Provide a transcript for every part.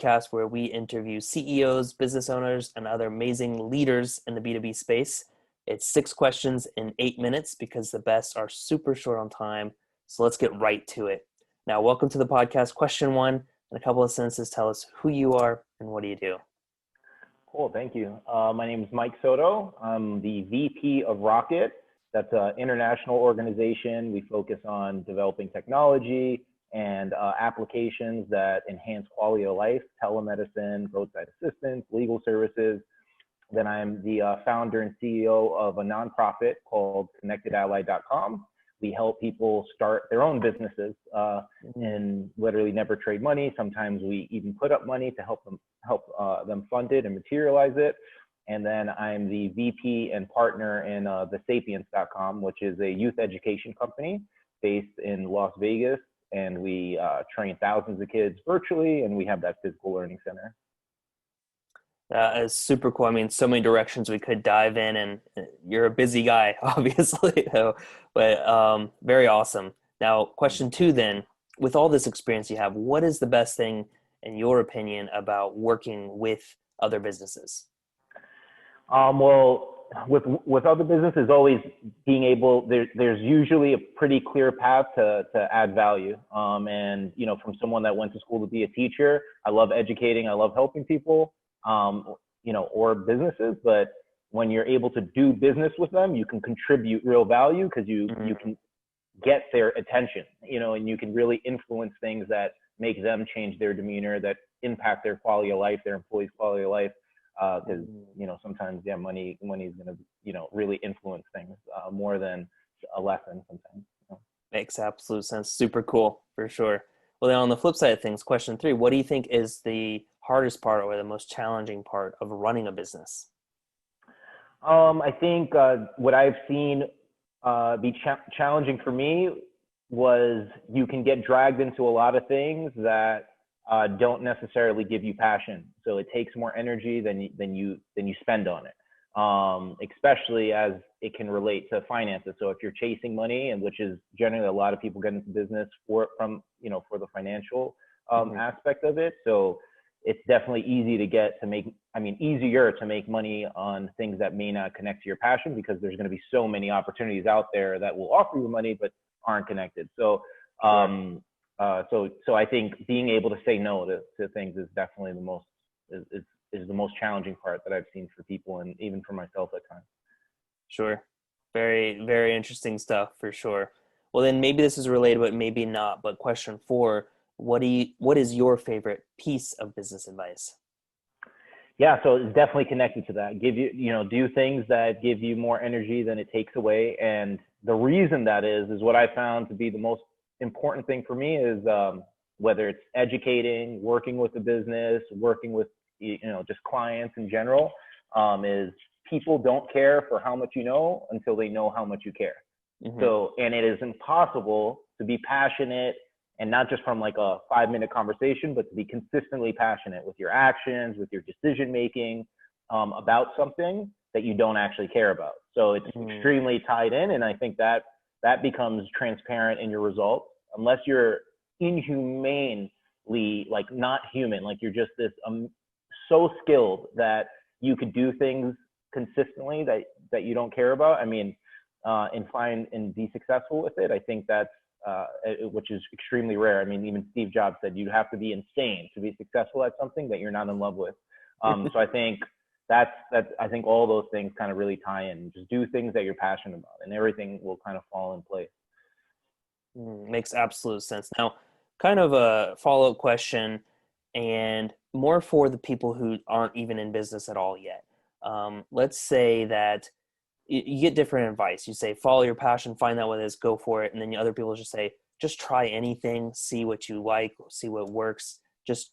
podcast where we interview CEOs, business owners, and other amazing leaders in the B2B space. It's 6 questions in 8 minutes because the best are super short on time. So let's get right to it. Now, welcome to the podcast. Question 1, in a couple of sentences, tell us who you are and what do you do? Cool, thank you. My name is Mike Soto. I'm the VP of ROKiT. That's an international organization. We focus on developing technology and applications that enhance quality of life, telemedicine, roadside assistance, legal services. Then I'm the founder and CEO of a nonprofit called connectedally.com. We help people start their own businesses and literally never trade money. Sometimes we even put up money to help them fund it and materialize it. And then I'm the VP and partner in the Sapience.com, which is a youth education company based in Las Vegas. And we train thousands of kids virtually, and we have that physical learning center. That is super cool. I mean, so many directions we could dive in, and you're a busy guy, obviously, though, but very awesome. Now, question 2 then, with all this experience you have, what is the best thing, in your opinion, about working with other businesses? Well, with other businesses, always being able, there's usually a pretty clear path to add value. And, you know, from someone that went to school to be a teacher, I love educating, I love helping people, you know, or businesses, but when you're able to do business with them, you can contribute real value because you can get their attention, you know, and you can really influence things that make them change their demeanor, that impact their quality of life, their employees' quality of life. Because, you know, sometimes, money is going to, you know, really influence things more than a lesson sometimes. You know? Makes absolute sense. Super cool, for sure. Well, then on the flip side of things, question 3, what do you think is the hardest part or the most challenging part of running a business? I think what I've seen be challenging for me was you can get dragged into a lot of things that don't necessarily give you passion. So it takes more energy than you spend on it, especially as it can relate to finances. So if you're chasing money, and which is generally a lot of people get into business for the financial aspect of it. So it's definitely easier to make money on things that may not connect to your passion, because there's going to be so many opportunities out there that will offer you money but aren't connected. So So I think being able to say no to things is definitely the most challenging part that I've seen for people, and even for myself at times. Sure. Very, very interesting stuff, for sure. Well, then maybe this is related, but maybe not. But question 4, what is your favorite piece of business advice? Yeah, so it's definitely connected to that. Do things that give you more energy than it takes away. And the reason that is what I found to be the most important thing for me is whether it's educating, working with a business, working with, just clients in general, is people don't care for how much you know until they know how much you care. So, and it is impossible to be passionate, and not just from like a 5-minute conversation, but to be consistently passionate with your actions, with your decision making, about something that you don't actually care about. So it's extremely tied in, and I think that becomes transparent in your results. Unless you're inhumanely, like not human, like you're just this so skilled that you could do things consistently that you don't care about. I mean, and be successful with it. I think that's which is extremely rare. I mean, even Steve Jobs said you'd have to be insane to be successful at something that you're not in love with. So I think I think all those things kind of really tie in. Just do things that you're passionate about, and everything will kind of fall in place. Makes absolute sense. Now, kind of a follow-up question, and more for the people who aren't even in business at all yet. Let's say that you get different advice. You say, follow your passion, find out what it is, go for it. And then other people just say, just try anything, see what you like, see what works, just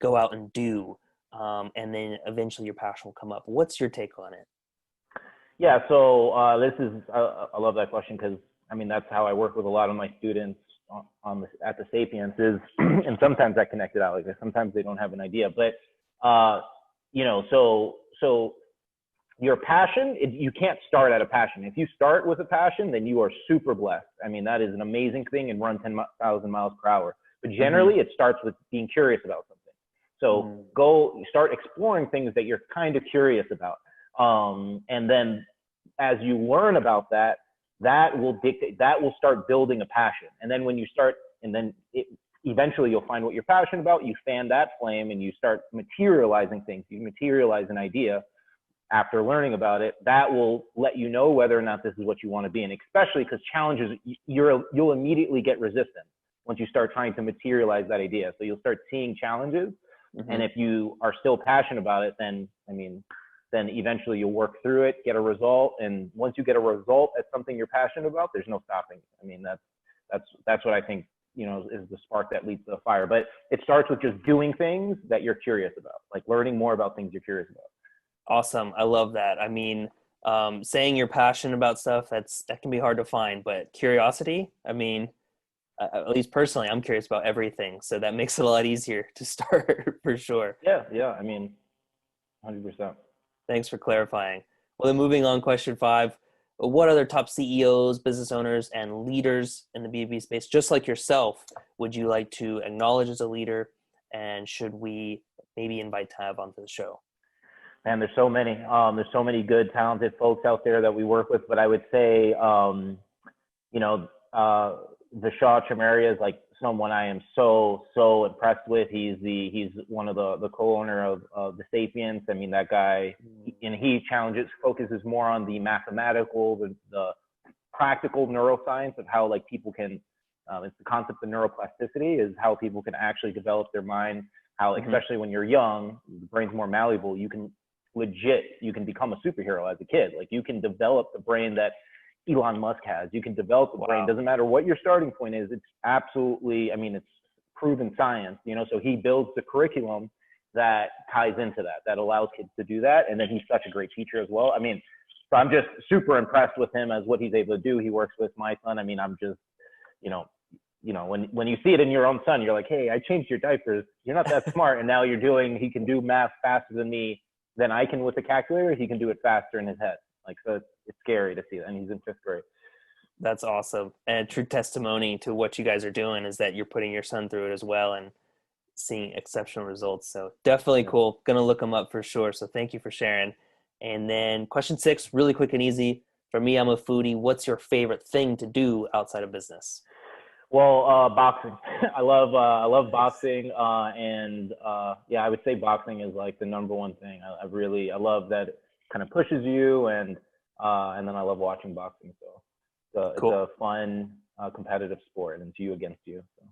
go out and do. And then eventually your passion will come up. What's your take on it? Yeah, so I love that question, because I mean, that's how I work with a lot of my students at the Sapience is, and sometimes that connected out like this. Sometimes they don't have an idea, but so your passion, you can't start at a passion. If you start with a passion, then you are super blessed. I mean, that is an amazing thing, and run 10,000 miles per hour. But generally, it starts with being curious about something. So Mm. go start exploring things that you're kind of curious about. And then as you learn about that, that will dictate, that will start building a passion. And then when you start, and then eventually you'll find what you're passionate about, you fan that flame and you start materializing things. You materialize an idea after learning about it. That will let you know whether or not this is what you want to be in, especially because challenges, you'll immediately get resistance once you start trying to materialize that idea. So you'll start seeing challenges. Mm-hmm. And if you are still passionate about it, then, I mean, then eventually you'll work through it, get a result. And once you get a result at something you're passionate about, there's no stopping. I mean, that's what I think, you know, is the spark that leads to the fire. But it starts with just doing things that you're curious about, like learning more about things you're curious about. Awesome. I love that. I mean, saying you're passionate about stuff, that can be hard to find, but curiosity, I mean, at least personally, I'm curious about everything. So that makes it a lot easier to start for sure. Yeah. I mean, 100%. Thanks for clarifying. Well, then moving on, question 5. What other top CEOs, business owners, and leaders in the B2B space, just like yourself, would you like to acknowledge as a leader? And should we maybe invite to have onto the show? Man, there's so many. There's so many good, talented folks out there that we work with. But I would say, you know, Vishal Chamaria is like someone I am so impressed with. He's one of the co-owner of the Sapience. I mean, that guy, and he focuses more on the mathematical, the practical neuroscience of how like people can, it's the concept of neuroplasticity, is how people can actually develop their mind, how, especially when you're young, the brain's more malleable, you can become a superhero as a kid. Like you can develop the brain that Elon Musk has. You can develop the brain. Doesn't matter what your starting point is. It's absolutely, I mean, it's proven science, you know, so he builds the curriculum that ties into that allows kids to do that. And then he's such a great teacher as well. I mean, so I'm just super impressed with him as what he's able to do. He works with my son. I mean, I'm just, you know, when you see it in your own son, you're like, hey, I changed your diapers. You're not that smart. And now he can do math faster than I can with the calculator. He can do it faster in his head. Like, so it's scary to see that. And he's in 5th grade. That's awesome. And true testimony to what you guys are doing is that you're putting your son through it as well and seeing exceptional results. So definitely cool. Going to look him up for sure. So thank you for sharing. And then question 6, really quick and easy. For me, I'm a foodie. What's your favorite thing to do outside of business? Well, boxing. I love boxing. Yeah, I would say boxing is like the number one thing. I love that it kind of pushes you, and then I love watching boxing. So Cool. It's a fun, competitive sport, and it's you against you. So.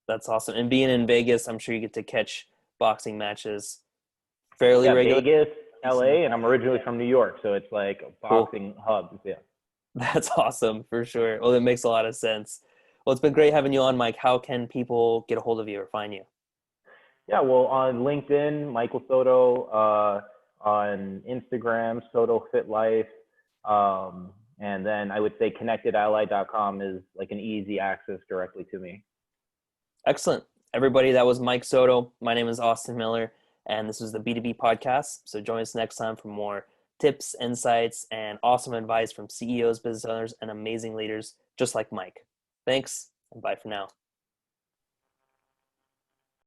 That's awesome. And being in Vegas, I'm sure you get to catch boxing matches fairly regularly. Vegas, LA, and I'm originally from New York, so it's like a boxing hub. Yeah. That's awesome for sure. Well, that makes a lot of sense. Well, it's been great having you on, Mike. How can people get a hold of you or find you? Yeah, well, on LinkedIn, Michael Soto, on Instagram, Soto Fit Life. And then I would say connectedally.com is like an easy access directly to me. Excellent. Everybody, that was Mike Soto. My name is Austin Miller, and this is the B2B Podcast. So join us next time for more tips, insights, and awesome advice from CEOs, business owners, and amazing leaders just like Mike. Thanks, and bye for now.